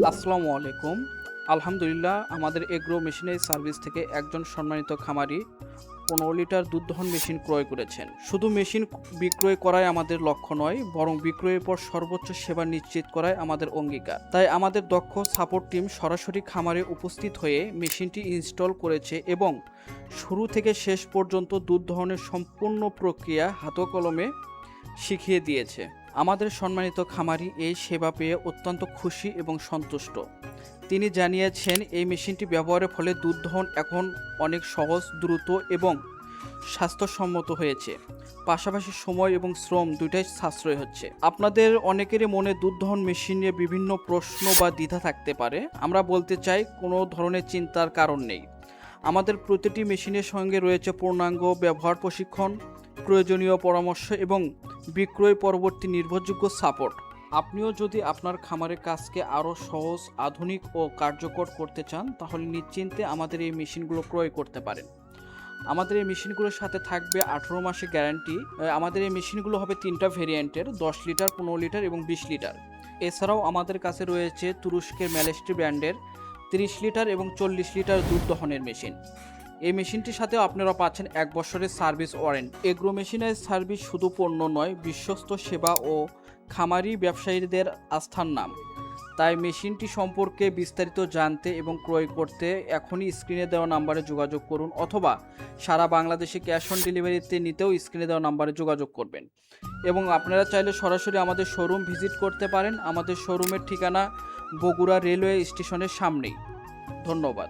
আসসালামু আলাইকুম। আলহামদুলিল্লাহ, আমাদের এগ্রো মেশিনারি সার্ভিস থেকে একজন সম্মানিত খামারি ১৫ লিটার দুধ দহন মেশিন ক্রয় করেছেন। শুধু মেশিন বিক্রয় করাই আমাদের লক্ষ্য নয়, বরং বিক্রয়ের পর সর্বোচ্চ সেবা নিশ্চিত করাই আমাদের অঙ্গীকার। তাই আমাদের দক্ষ সাপোর্ট টিম সরাসরি খামারে উপস্থিত হয়ে মেশিনটি ইনস্টল করেছে এবং শুরু থেকে শেষ পর্যন্ত দুধ দহনের সম্পূর্ণ প্রক্রিয়া হাতে-কলমে শিখিয়ে দিয়েছে। আমাদের সম্মানিত খামারি এই সেবা পেয়ে অত্যন্ত খুশি এবং সন্তুষ্ট। তিনি জানিয়েছেন, এই মেশিনটি ব্যবহারের ফলে দুধ দহন এখন অনেক সহজ, দ্রুত এবং স্বাস্থ্যসম্মত হয়েছে। পাশাপাশি সময় এবং শ্রম দুইটাই সাশ্রয় হচ্ছে। আপনাদের অনেকেরই মনে দুধ দহন মেশিন নিয়ে বিভিন্ন প্রশ্ন বা দ্বিধা থাকতে পারে। আমরা বলতে চাই, কোনো ধরনের চিন্তার কারণ নেই। আমাদের প্রতিটি মেশিনের সঙ্গে রয়েছে পূর্ণাঙ্গ ব্যবহার প্রশিক্ষণ, প্রয়োজনীয় পরামর্শ এবং বিক্রয় পরবর্তী নির্ভরযোগ্য সাপোর্ট। আপনিও যদি আপনার খামারের কাজকে আরও সহজ, আধুনিক ও কার্যকর করতে চান, তাহলে নিশ্চিন্তে আমাদের এই মেশিনগুলো ক্রয় করতে পারেন। আমাদের এই মেশিনগুলোর সাথে থাকবে 18 মাসের গ্যারান্টি। আমাদের এই মেশিনগুলো হবে 3টা ভেরিয়েন্টের, 10 লিটার, 15 লিটার এবং 20 লিটার। এছাড়াও আমাদের কাছে রয়েছে তুরস্কের ম্যালেস্টি ব্র্যান্ডের 30 লিটার এবং 40 লিটার দুধ দহনের মেশিন। এই মেশিনটির সাথেও আপনারা পাচ্ছেন 1 বছরের service warranty. Agro machinery service শুধু পণ্য নয়, বিশ্বস্ত সেবা ও খামারি ব্যবসায়ীদের আস্থার নাম। তাই মেশিনটি সম্পর্কে বিস্তারিত জানতে এবং ক্রয় করতে এখনই স্ক্রিনে দেওয়া নাম্বারে যোগাযোগ করুন, অথবা সারা বাংলাদেশে ক্যাশ অন ডেলিভারিতে নিতেও স্ক্রিনে দেওয়া নাম্বারে যোগাযোগ করবেন। এবং আপনারা চাইলে সরাসরি আমাদের শোরুম ভিজিট করতে পারেন। আমাদের শোরুমের ঠিকানা বগুড়া রেলওয়ে স্টেশনের সামনেই। ধন্যবাদ।